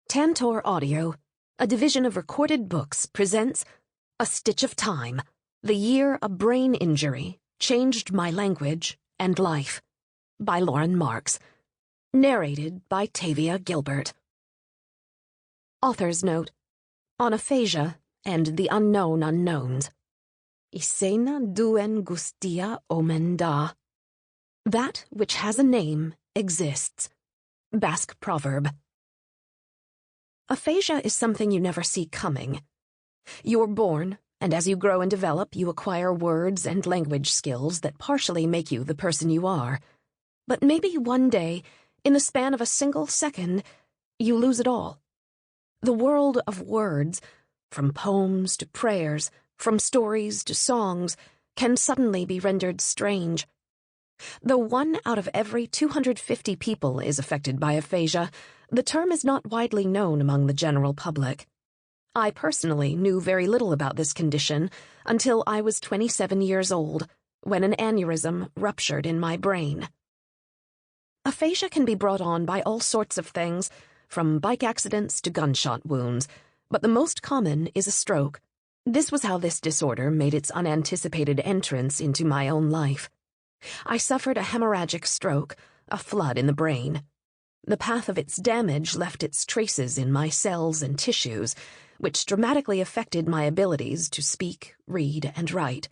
Tantor Audio, a division of Recorded Books, presents A Stitch of Time, the year a brain injury changed my language and life, by Lauren Marks. Narrated by Tavia Gilbert. Author's note: on aphasia and the unknown unknowns. Isena duen gustia omen da. That which has a name exists. Basque proverb. Aphasia is something you never see coming. You're born, and as you grow and develop, you acquire words and language skills that partially make you the person you are. But maybe one day, in the span of a single second, you lose it all. The world of words, from poems to prayers, from stories to songs, can suddenly be rendered strange. Though 1 out of every 250 people is affected by aphasia, the term is not widely known among the general public. I personally knew very little about this condition until I was 27 years old, when an aneurysm ruptured in my brain. Aphasia can be brought on by all sorts of things, from bike accidents to gunshot wounds, but the most common is a stroke. This was how this disorder made its unanticipated entrance into my own life. I suffered a hemorrhagic stroke, a flood in the brain. The path of its damage left its traces in my cells and tissues, which dramatically affected my abilities to speak, read, and write.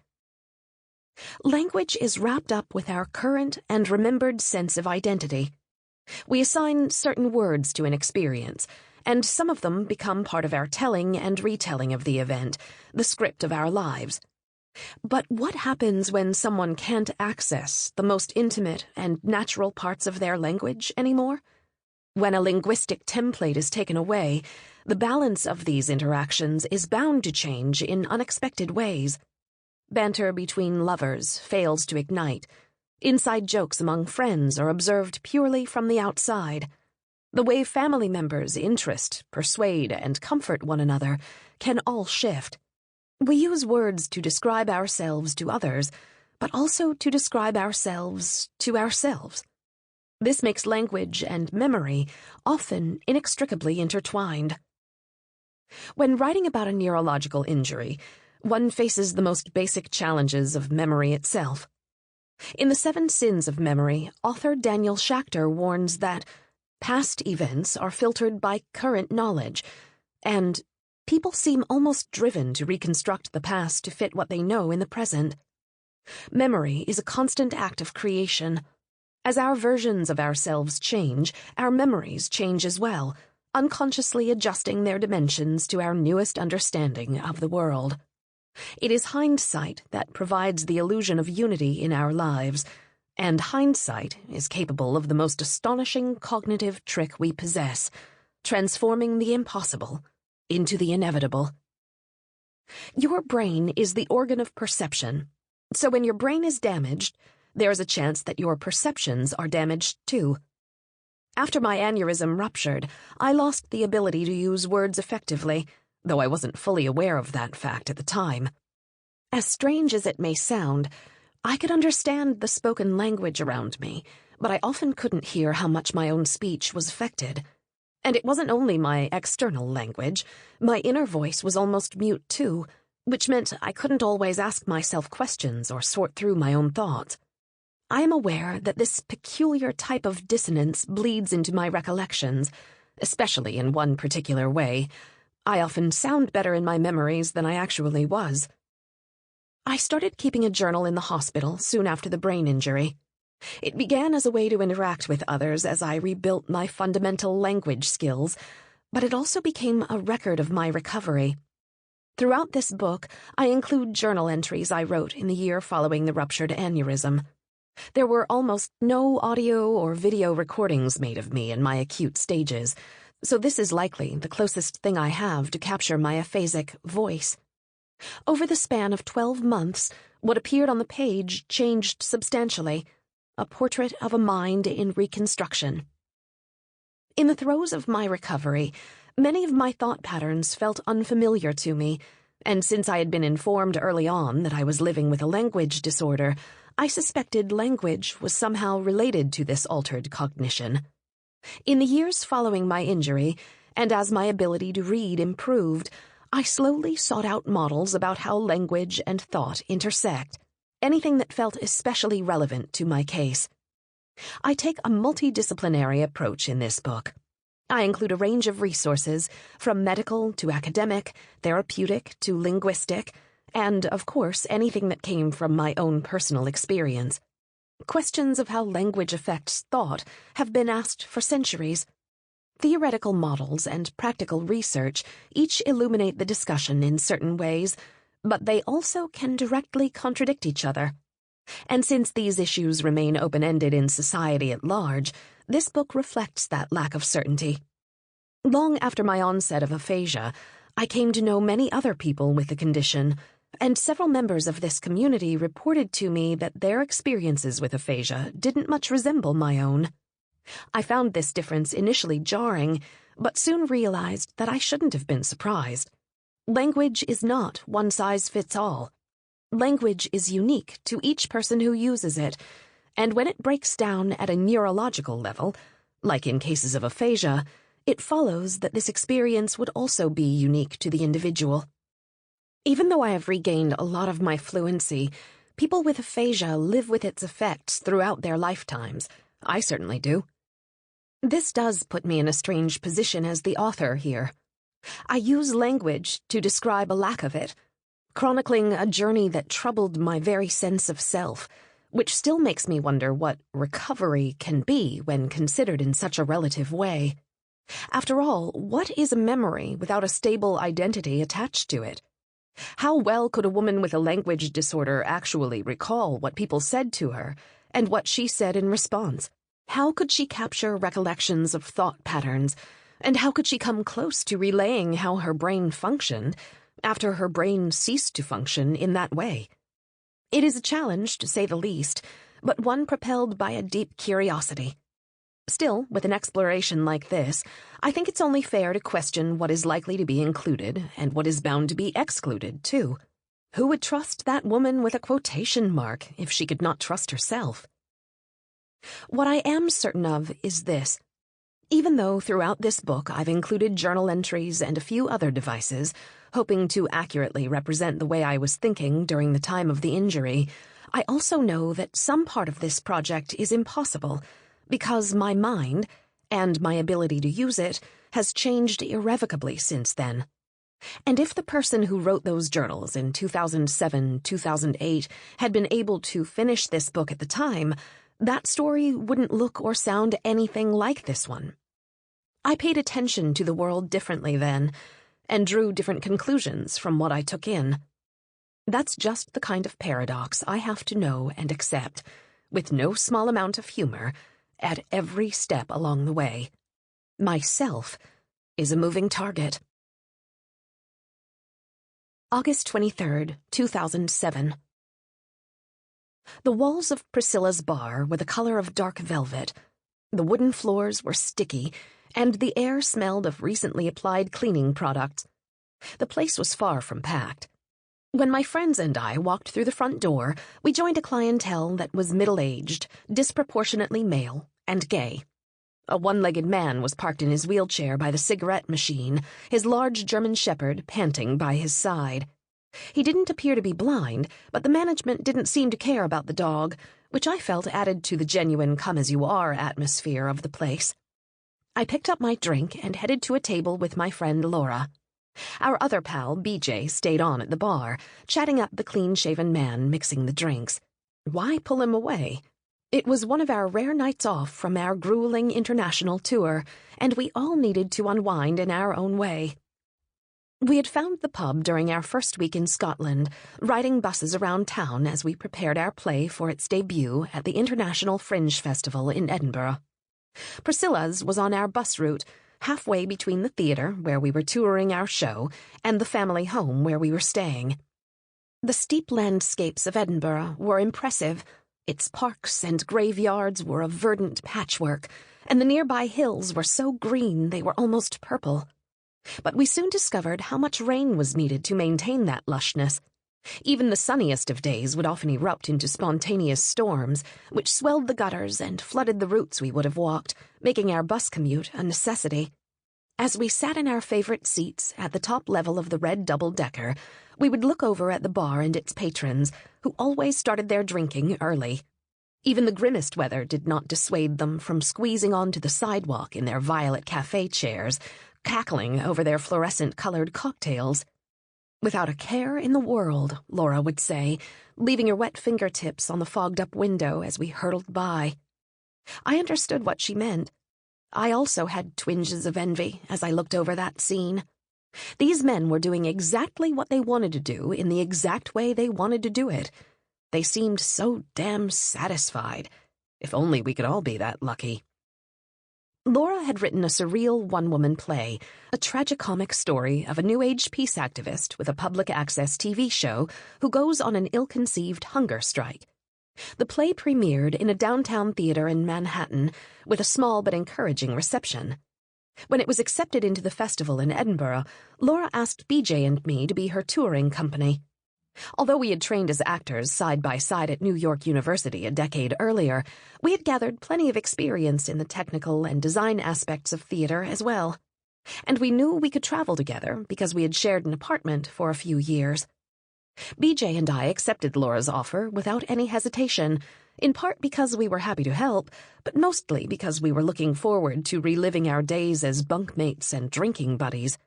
Language is wrapped up with our current and remembered sense of identity. We assign certain words to an experience, and some of them become part of our telling and retelling of the event, the script of our lives. But what happens when someone can't access the most intimate and natural parts of their language anymore? When a linguistic template is taken away, the balance of these interactions is bound to change in unexpected ways. Banter between lovers fails to ignite. Inside jokes among friends are observed purely from the outside. The way family members interest, persuade, and comfort one another can all shift. We use words to describe ourselves to others, but also to describe ourselves to ourselves. This makes language and memory often inextricably intertwined. When writing about a neurological injury, one faces the most basic challenges of memory itself. In The 7 Sins of Memory, author Daniel Schachter warns that past events are filtered by current knowledge, and people seem almost driven to reconstruct the past to fit what they know in the present. Memory is a constant act of creation. As our versions of ourselves change, our memories change as well, unconsciously adjusting their dimensions to our newest understanding of the world. It is hindsight that provides the illusion of unity in our lives, and hindsight is capable of the most astonishing cognitive trick we possess, transforming the impossible into the inevitable. Your brain is the organ of perception, so when your brain is damaged, there is a chance that your perceptions are damaged too. After my aneurysm ruptured, I lost the ability to use words effectively, though I wasn't fully aware of that fact at the time. As strange as it may sound, I could understand the spoken language around me, but I often couldn't hear how much my own speech was affected. And it wasn't only my external language. My inner voice was almost mute too, which meant I couldn't always ask myself questions or sort through my own thoughts. I am aware that this peculiar type of dissonance bleeds into my recollections, especially in one particular way. I often sound better in my memories than I actually was. I started keeping a journal in the hospital soon after the brain injury. It began as a way to interact with others as I rebuilt my fundamental language skills, but it also became a record of my recovery. Throughout this book, I include journal entries I wrote in the year following the ruptured aneurysm. There were almost no audio or video recordings made of me in my acute stages, so this is likely the closest thing I have to capture my aphasic voice. Over the span of 12 months, what appeared on the page changed substantially, a portrait of a mind in reconstruction. In the throes of my recovery, many of my thought patterns felt unfamiliar to me, and since I had been informed early on that I was living with a language disorder, I suspected language was somehow related to this altered cognition. In the years following my injury, And as my ability to read improved, I slowly sought out models about how language and thought intersect, anything that felt especially relevant to my case. I take a multidisciplinary approach in this book. I include a range of resources, from medical to academic, therapeutic to linguistic, and, of course, anything that came from my own personal experience. Questions of how language affects thought have been asked for centuries. Theoretical models and practical research each illuminate the discussion in certain ways, but they also can directly contradict each other. And since these issues remain open-ended in society at large, this book reflects that lack of certainty. Long after my onset of aphasia, I came to know many other people with the condition, and several members of this community reported to me that their experiences with aphasia didn't much resemble my own. I found this difference initially jarring, but soon realized that I shouldn't have been surprised. Language is not one size fits all. Language is unique to each person who uses it, and when it breaks down at a neurological level, like in cases of aphasia, it follows that this experience would also be unique to the individual. Even though I have regained a lot of my fluency, people with aphasia live with its effects throughout their lifetimes. I certainly do. This does put me in a strange position as the author here. I use language to describe a lack of it, chronicling a journey that troubled my very sense of self, which still makes me wonder what recovery can be when considered in such a relative way. After all, what is a memory without a stable identity attached to it? How well could a woman with a language disorder actually recall what people said to her, and what she said in response? How could she capture recollections of thought patterns, and how could she come close to relaying how her brain functioned after her brain ceased to function in that way? It is a challenge, to say the least, but one propelled by a deep curiosity. Still, with an exploration like this, I think it's only fair to question what is likely to be included and what is bound to be excluded, too. Who would trust that woman with a quotation mark if she could not trust herself? What I am certain of is this. Even though throughout this book I've included journal entries and a few other devices, hoping to accurately represent the way I was thinking during the time of the injury, I also know that some part of this project is impossible, because my mind, and my ability to use it, has changed irrevocably since then. And if the person who wrote those journals in 2007, 2008 had been able to finish this book at the time, that story wouldn't look or sound anything like this one. I paid attention to the world differently then, and drew different conclusions from what I took in. That's just the kind of paradox I have to know and accept, with no small amount of humor, at every step along the way. Myself is a moving target. August 23rd, 2007. The walls of Priscilla's bar were the color of dark velvet. The wooden floors were sticky, and the air smelled of recently applied cleaning products. The place was far from packed. When my friends and I walked through the front door, we joined a clientele that was middle-aged, disproportionately male, and gay. A one-legged man was parked in his wheelchair by the cigarette machine, his large German shepherd panting by his side. He didn't appear to be blind, but the management didn't seem to care about the dog, which I felt added to the genuine come-as-you-are atmosphere of the place. I picked up my drink and headed to a table with my friend Laura. Our other pal, BJ, stayed on at the bar, chatting up the clean-shaven man mixing the drinks. Why pull him away? It was one of our rare nights off from our grueling international tour, and we all needed to unwind in our own way. We had found the pub during our first week in Scotland, riding buses around town as we prepared our play for its debut at the International Fringe Festival in Edinburgh. Priscilla's was on our bus route, halfway between the theatre, where we were touring our show, and the family home where we were staying. The steep landscapes of Edinburgh were impressive. Its parks and graveyards were of verdant patchwork, and the nearby hills were so green they were almost purple. But we soon discovered how much rain was needed to maintain that lushness. Even the sunniest of days would often erupt into spontaneous storms, which swelled the gutters and flooded the routes we would have walked, making our bus commute a necessity. As we sat in our favorite seats at the top level of the red double-decker, we would look over at the bar and its patrons, who always started their drinking early. Even the grimmest weather did not dissuade them from squeezing onto the sidewalk in their violet cafe chairs, cackling over their fluorescent-colored cocktails. "Without a care in the world," Laura would say, leaving her wet fingertips on the fogged-up window as we hurtled by. I understood what she meant. I also had twinges of envy as I looked over that scene. These men were doing exactly what they wanted to do in the exact way they wanted to do it. They seemed so damn satisfied. If only we could all be that lucky. Laura had written a surreal one-woman play, a tragicomic story of a New Age peace activist with a public access TV show who goes on an ill-conceived hunger strike. The play premiered in a downtown theater in Manhattan with a small but encouraging reception. When it was accepted into the festival in Edinburgh, Laura asked BJ and me to be her touring company. Although we had trained as actors side by side at New York University a decade earlier, we had gathered plenty of experience in the technical and design aspects of theater as well. And we knew we could travel together because we had shared an apartment for a few years. BJ and I accepted Laura's offer without any hesitation, in part because we were happy to help, but mostly because we were looking forward to reliving our days as bunkmates and drinking buddies.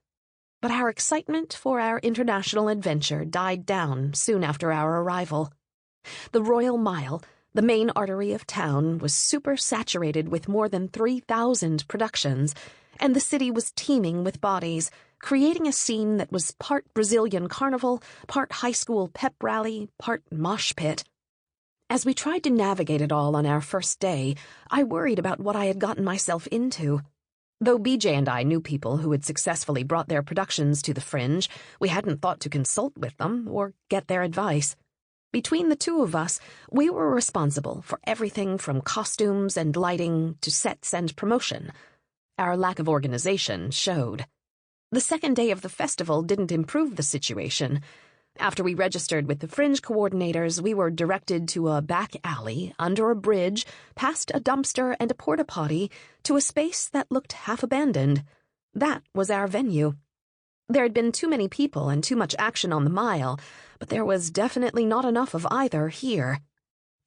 But our excitement for our international adventure died down soon after our arrival. The Royal Mile, the main artery of town, was super-saturated with more than 3,000 productions, and the city was teeming with bodies, creating a scene that was part Brazilian carnival, part high school pep rally, part mosh pit. As we tried to navigate it all on our first day, I worried about what I had gotten myself into. Though BJ and I knew people who had successfully brought their productions to the Fringe, we hadn't thought to consult with them or get their advice. Between the two of us, we were responsible for everything from costumes and lighting to sets and promotion. Our lack of organization showed. The second day of the festival didn't improve the situation. After we registered with the Fringe coordinators, we were directed to a back alley, under a bridge, past a dumpster and a porta-potty, to a space that looked half-abandoned. That was our venue. There had been too many people and too much action on the mile, but there was definitely not enough of either here.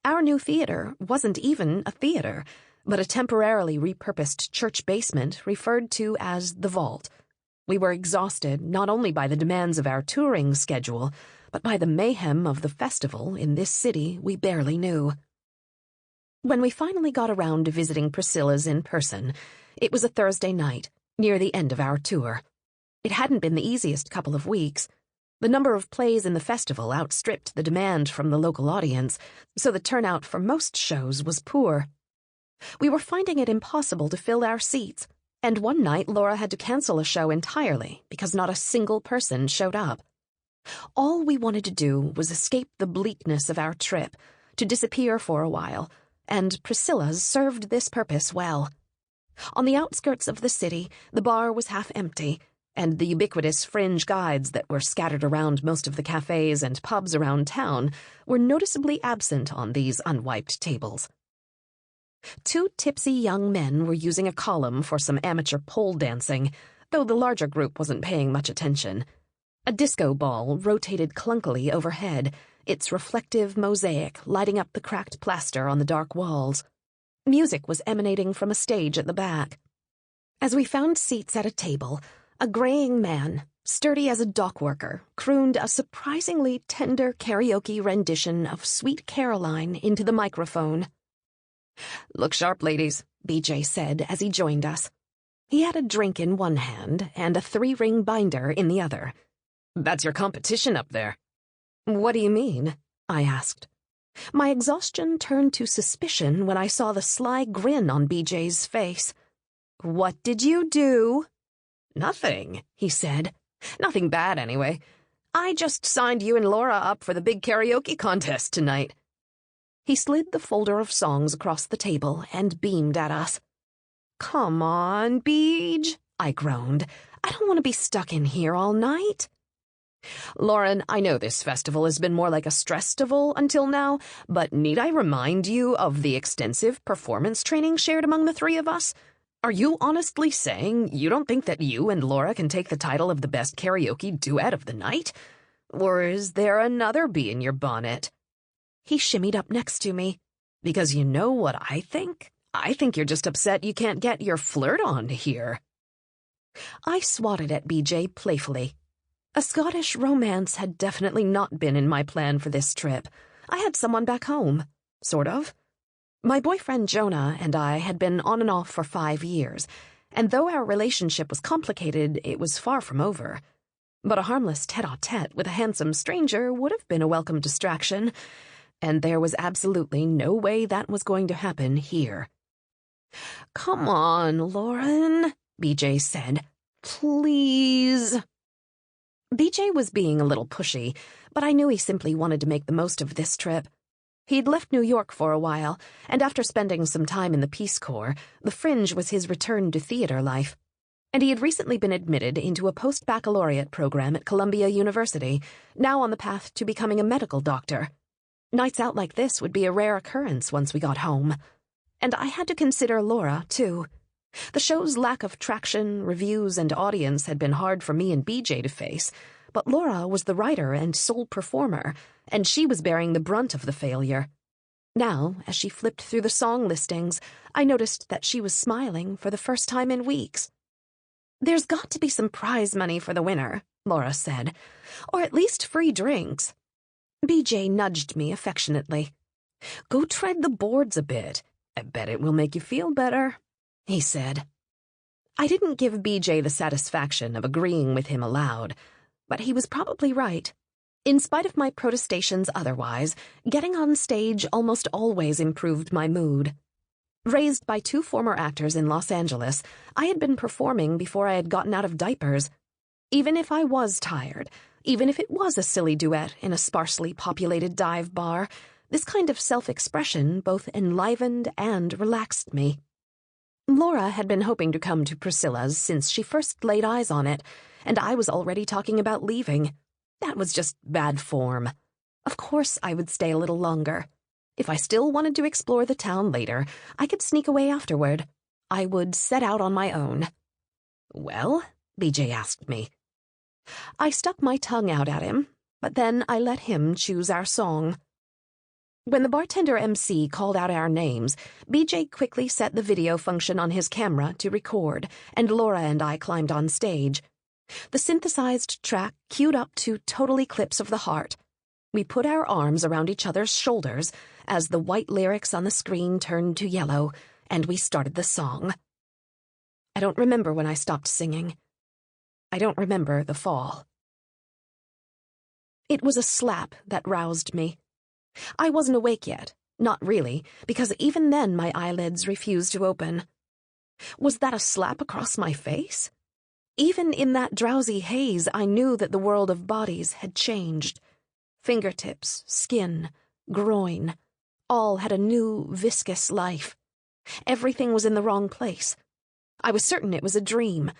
Our new theater wasn't even a theater, but a temporarily repurposed church basement referred to as the Vault. We were exhausted not only by the demands of our touring schedule, but by the mayhem of the festival in this city we barely knew. When we finally got around to visiting Priscilla's in person, it was a Thursday night, near the end of our tour. It hadn't been the easiest couple of weeks. The number of plays in the festival outstripped the demand from the local audience, so the turnout for most shows was poor. We were finding it impossible to fill our seats, and one night Laura had to cancel a show entirely because not a single person showed up. All we wanted to do was escape the bleakness of our trip, to disappear for a while, and Priscilla's served this purpose well. On the outskirts of the city, the bar was half empty, and the ubiquitous Fringe guides that were scattered around most of the cafes and pubs around town were noticeably absent on these unwiped tables. Two tipsy young men were using a column for some amateur pole dancing, though the larger group wasn't paying much attention. A disco ball rotated clunkily overhead, its reflective mosaic lighting up the cracked plaster on the dark walls. Music was emanating from a stage at the back. As we found seats at a table, a graying man, sturdy as a dock worker, crooned a surprisingly tender karaoke rendition of Sweet Caroline into the microphone. "Look sharp, ladies," BJ said as he joined us. He had a drink in one hand and a 3-ring binder in the other. "That's your competition up there." "What do you mean?" I asked. My exhaustion turned to suspicion when I saw the sly grin on BJ's face. "What did you do?" "Nothing," he said. "Nothing bad, anyway. I just signed you and Laura up for the big karaoke contest tonight." He slid the folder of songs across the table and beamed at us. "Come on, Beej," I groaned. "I don't want to be stuck in here all night." "Lauren, I know this festival has been more like a stress-tival until now, but need I remind you of the extensive performance training shared among the three of us? Are you honestly saying you don't think that you and Laura can take the title of the best karaoke duet of the night? Or is there another bee in your bonnet? He shimmied up next to me. Because you know what I think? I think you're just upset you can't get your flirt on here. I swatted at BJ playfully. A Scottish romance had definitely not been in my plan for this trip. I had someone back home. Sort of. My boyfriend Jonah and I had been on and off for 5 years, and though our relationship was complicated, it was far from over. But a harmless tete-a-tete with a handsome stranger would have been a welcome distraction, and there was absolutely no way that was going to happen here. "Come on, Lauren," BJ said. "Please." BJ was being a little pushy, but I knew he simply wanted to make the most of this trip. He'd left New York for a while, and after spending some time in the Peace Corps, the Fringe was his return to theater life. And he had recently been admitted into a post-baccalaureate program at Columbia University, now on the path to becoming a medical doctor. Nights out like this would be a rare occurrence once we got home. And I had to consider Laura, too. The show's lack of traction, reviews, and audience had been hard for me and BJ to face, but Laura was the writer and sole performer, and she was bearing the brunt of the failure. Now, as she flipped through the song listings, I noticed that she was smiling for the first time in weeks. "There's got to be some prize money for the winner," Laura said, "or at least free drinks." BJ nudged me affectionately. "Go tread the boards a bit. I bet it will make you feel better," he said. I didn't give BJ the satisfaction of agreeing with him aloud, but he was probably right. In spite of my protestations otherwise, getting on stage almost always improved my mood. Raised by 2 former actors in Los Angeles, I had been performing before I had gotten out of diapers. Even if I was tired, even if it was a silly duet in a sparsely populated dive bar, this kind of self-expression both enlivened and relaxed me. Laura had been hoping to come to Priscilla's since she first laid eyes on it, and I was already talking about leaving. That was just bad form. Of course I would stay a little longer. If I still wanted to explore the town later, I could sneak away afterward. I would set out on my own. "Well?" BJ asked me. I stuck my tongue out at him, but then I let him choose our song. When the bartender MC called out our names, BJ quickly set the video function on his camera to record, and Laura and I climbed on stage. The synthesized track queued up to Total Eclipse of the Heart. We put our arms around each other's shoulders as the white lyrics on the screen turned to yellow, and we started the song. I don't remember when I stopped singing. I don't remember the fall. It was a slap that roused me. I wasn't awake yet, not really, because even then my eyelids refused to open. Was that a slap across my face? Even in that drowsy haze, I knew that the world of bodies had changed. Fingertips, skin, groin, all had a new, viscous life. Everything was in the wrong place. I was certain it was a dream.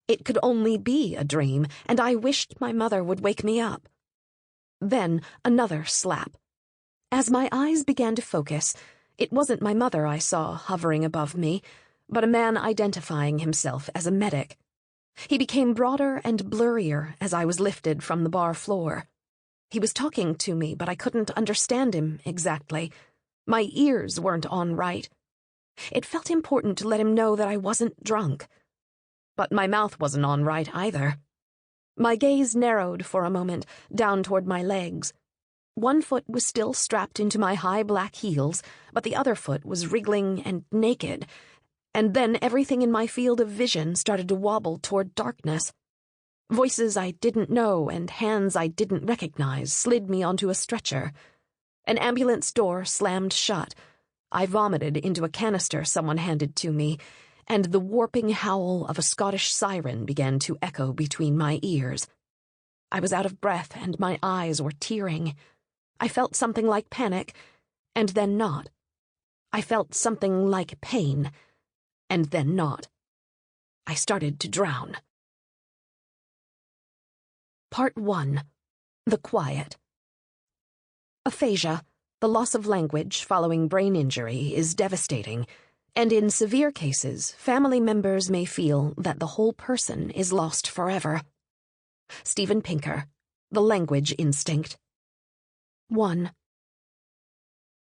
It could only be a dream, and I wished my mother would wake me up. Then another slap. As my eyes began to focus, it wasn't my mother I saw hovering above me, but a man identifying himself as a medic. He became broader and blurrier as I was lifted from the bar floor. He was talking to me, but I couldn't understand him exactly. My ears weren't on right. It felt important to let him know that I wasn't drunk. But my mouth wasn't on right either. My gaze narrowed for a moment, down toward my legs. One foot was still strapped into my high black heels, but the other foot was wriggling and naked, and then everything in my field of vision started to wobble toward darkness. Voices I didn't know and hands I didn't recognize slid me onto a stretcher. An ambulance door slammed shut. I vomited into a canister someone handed to me, and the warping howl of a Scottish siren began to echo between my ears. I was out of breath and my eyes were tearing. I felt something like panic, and then not. I felt something like pain, and then not. I started to drown. Part 1. The Quiet. Aphasia, the loss of language following brain injury, is devastating, And in severe cases, family members may feel that the whole person is lost forever. Steven Pinker, The Language Instinct. 1.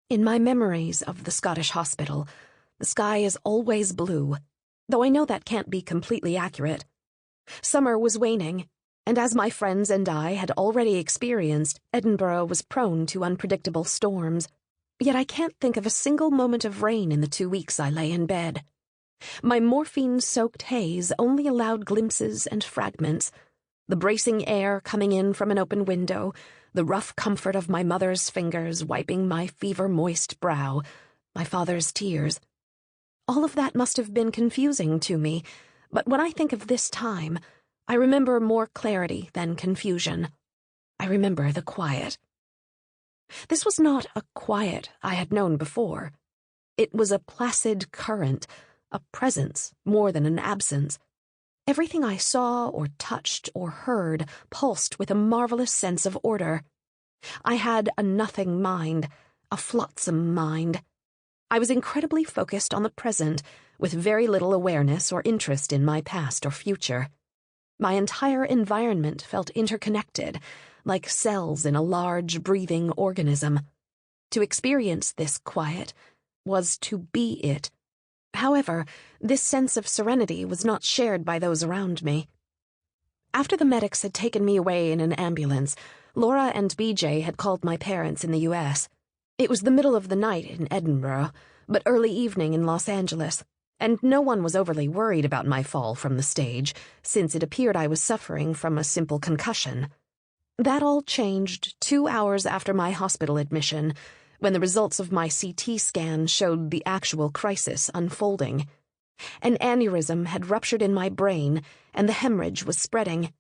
In my memories of the Scottish hospital, the sky is always blue, though I know that can't be completely accurate. Summer was waning, and as my friends and I had already experienced, Edinburgh was prone to unpredictable storms. Yet I can't think of a single moment of rain in the 2 weeks I lay in bed. My morphine-soaked haze only allowed glimpses and fragments, the bracing air coming in from an open window, the rough comfort of my mother's fingers wiping my fever-moist brow, my father's tears. All of that must have been confusing to me, but when I think of this time, I remember more clarity than confusion. I remember the quiet. This was not a quiet I had known before. It was a placid current, a presence more than an absence. Everything I saw or touched or heard pulsed with a marvelous sense of order. I had a nothing mind, a flotsam mind. I was incredibly focused on the present, with very little awareness or interest in my past or future. My entire environment felt interconnected, like cells in a large, breathing organism. To experience this quiet was to be it. However, this sense of serenity was not shared by those around me. After the medics had taken me away in an ambulance, Laura and BJ had called my parents in the U.S. It was the middle of the night in Edinburgh, but early evening in Los Angeles, and no one was overly worried about my fall from the stage, since it appeared I was suffering from a simple concussion. That all changed 2 hours after my hospital admission, when the results of my CT scan showed the actual crisis unfolding. An aneurysm had ruptured in my brain, and the hemorrhage was spreading.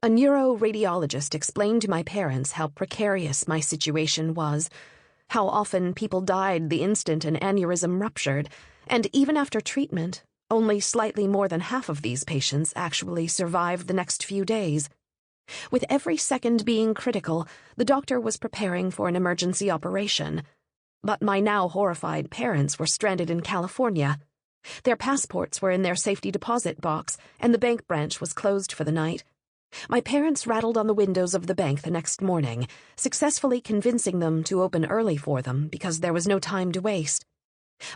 A neuroradiologist explained to my parents how precarious my situation was, how often people died the instant an aneurysm ruptured, and even after treatment, only slightly more than half of these patients actually survived the next few days. With every second being critical, the doctor was preparing for an emergency operation. But my now horrified parents were stranded in California. Their passports were in their safety deposit box, and the bank branch was closed for the night. My parents rattled on the windows of the bank the next morning, successfully convincing them to open early for them because there was no time to waste.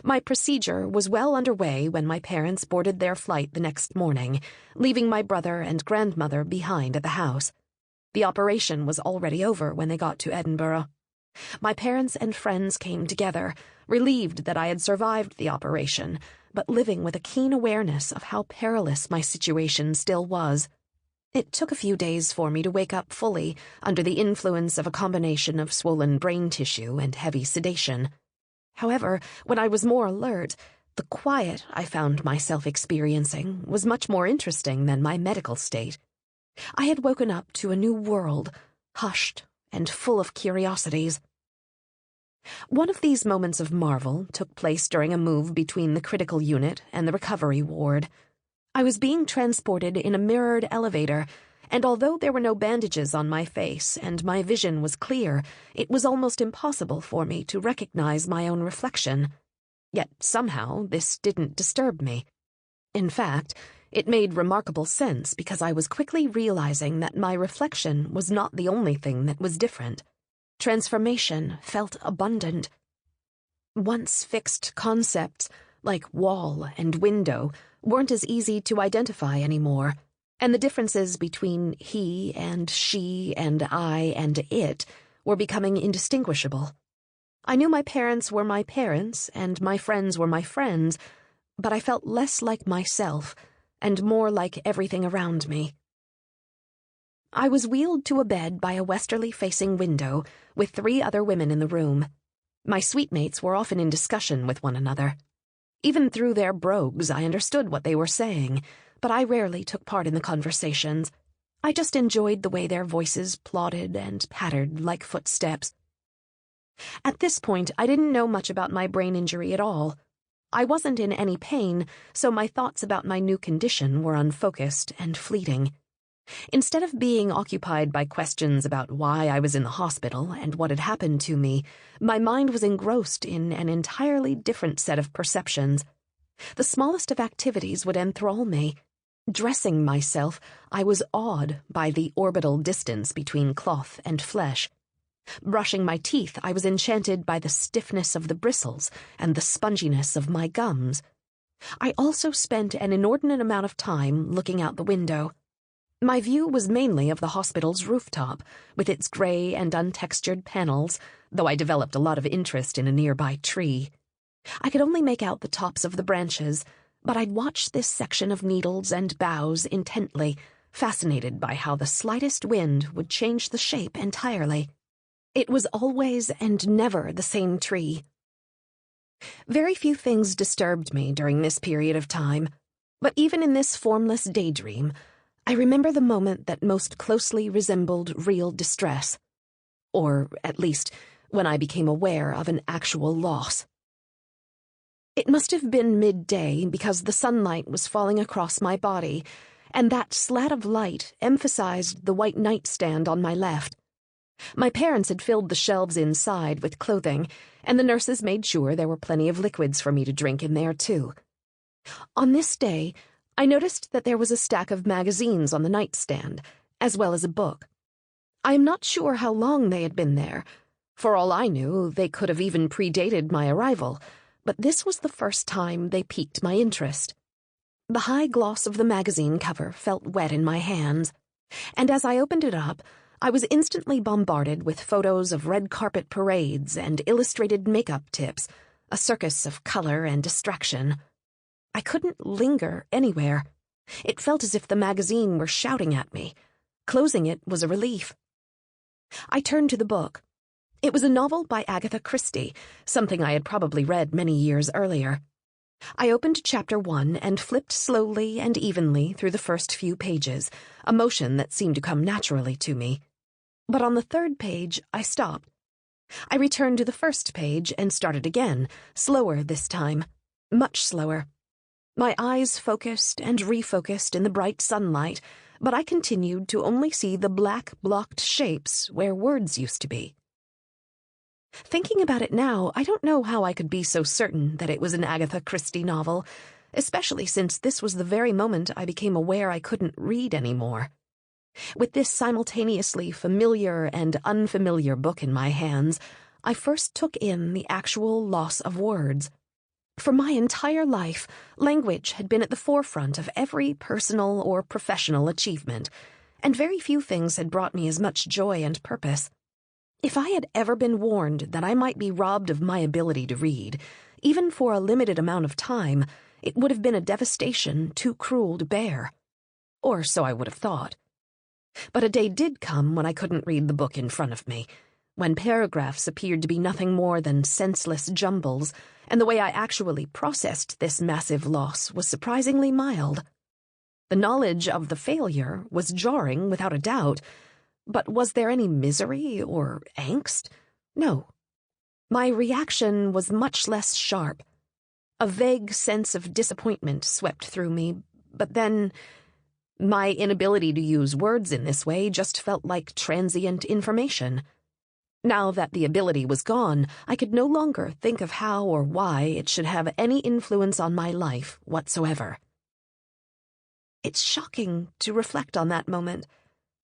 My procedure was well underway when my parents boarded their flight the next morning, leaving my brother and grandmother behind at the house. The operation was already over when they got to Edinburgh. My parents and friends came together, relieved that I had survived the operation, but living with a keen awareness of how perilous my situation still was. It took a few days for me to wake up fully under the influence of a combination of swollen brain tissue and heavy sedation. However, when I was more alert, the quiet I found myself experiencing was much more interesting than my medical state. I had woken up to a new world, hushed and full of curiosities. One of these moments of marvel took place during a move between the critical unit and the recovery ward. I was being transported in a mirrored elevator, and although there were no bandages on my face and my vision was clear, it was almost impossible for me to recognize my own reflection. Yet somehow this didn't disturb me. In fact, it made remarkable sense because I was quickly realizing that my reflection was not the only thing that was different. Transformation felt abundant. Once fixed concepts, like wall and window, weren't as easy to identify anymore, and the differences between he and she and I and it were becoming indistinguishable. I knew my parents were my parents and my friends were my friends, but I felt less like myself and more like everything around me. I was wheeled to a bed by a westerly-facing window with 3 other women in the room. My suitemates were often in discussion with one another. Even through their brogues, I understood what they were saying, but I rarely took part in the conversations. I just enjoyed the way their voices plodded and pattered like footsteps. At this point, I didn't know much about my brain injury at all. I wasn't in any pain, so my thoughts about my new condition were unfocused and fleeting. Instead of being occupied by questions about why I was in the hospital and what had happened to me, my mind was engrossed in an entirely different set of perceptions. The smallest of activities would enthrall me. Dressing myself, I was awed by the orbital distance between cloth and flesh. Brushing my teeth, I was enchanted by the stiffness of the bristles and the sponginess of my gums. I also spent an inordinate amount of time looking out the window. My view was mainly of the hospital's rooftop, with its gray and untextured panels, though I developed a lot of interest in a nearby tree. I could only make out the tops of the branches, but I'd watch this section of needles and boughs intently, fascinated by how the slightest wind would change the shape entirely. It was always and never the same tree. Very few things disturbed me during this period of time, but even in this formless daydream, I remember the moment that most closely resembled real distress, or, at least, when I became aware of an actual loss. It must have been midday because the sunlight was falling across my body, and that slat of light emphasized the white nightstand on my left. My parents had filled the shelves inside with clothing, and the nurses made sure there were plenty of liquids for me to drink in there, too. On this day, I noticed that there was a stack of magazines on the nightstand, as well as a book. I am not sure how long they had been there. For all I knew, they could have even predated my arrival, but this was the first time they piqued my interest. The high gloss of the magazine cover felt wet in my hands, and as I opened it up, I was instantly bombarded with photos of red carpet parades and illustrated makeup tips, a circus of color and distraction. I couldn't linger anywhere. It felt as if the magazine were shouting at me. Closing it was a relief. I turned to the book. It was a novel by Agatha Christie, something I had probably read many years earlier. I opened chapter 1 and flipped slowly and evenly through the first few pages, a motion that seemed to come naturally to me. But on the third page, I stopped. I returned to the first page and started again, slower this time, much slower. My eyes focused and refocused in the bright sunlight, but I continued to only see the black blocked shapes where words used to be. Thinking about it now, I don't know how I could be so certain that it was an Agatha Christie novel, especially since this was the very moment I became aware I couldn't read anymore. With this simultaneously familiar and unfamiliar book in my hands, I first took in the actual loss of words. For my entire life, language had been at the forefront of every personal or professional achievement, and very few things had brought me as much joy and purpose. If I had ever been warned that I might be robbed of my ability to read, even for a limited amount of time, it would have been a devastation too cruel to bear. Or so I would have thought. But a day did come when I couldn't read the book in front of me, when paragraphs appeared to be nothing more than senseless jumbles, and the way I actually processed this massive loss was surprisingly mild. The knowledge of the failure was jarring without a doubt, but was there any misery or angst? No. My reaction was much less sharp. A vague sense of disappointment swept through me, but then my inability to use words in this way just felt like transient information. Now that the ability was gone, I could no longer think of how or why it should have any influence on my life whatsoever. It's shocking to reflect on that moment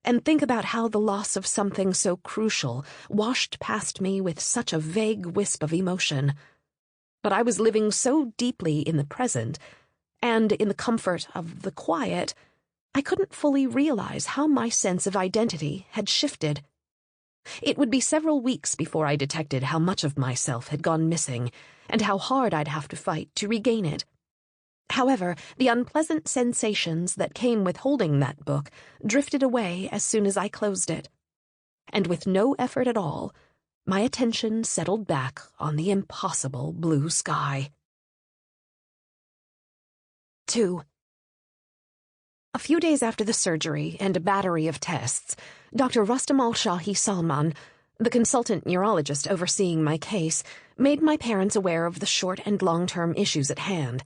and think about how the loss of something so crucial washed past me with such a vague wisp of emotion. But I was living so deeply in the present, and in the comfort of the quiet, I couldn't fully realize how my sense of identity had shifted. It would be several weeks before I detected how much of myself had gone missing, and how hard I'd have to fight to regain it. However, the unpleasant sensations that came with holding that book drifted away as soon as I closed it. And with no effort at all, my attention settled back on the impossible blue sky. 2. A few days after the surgery and a battery of tests, Dr. Rustam al-Shahi Salman, the consultant neurologist overseeing my case, made my parents aware of the short and long-term issues at hand.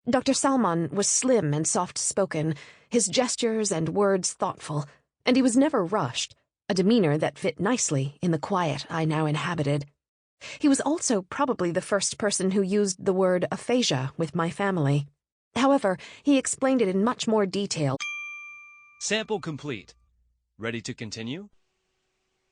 Dr. Salman was slim and soft-spoken, his gestures and words thoughtful, and he was never rushed, a demeanor that fit nicely in the quiet I now inhabited. He was also probably the first person who used the word aphasia with my family. However, he explained it in much more detail. Sample complete. Ready to continue?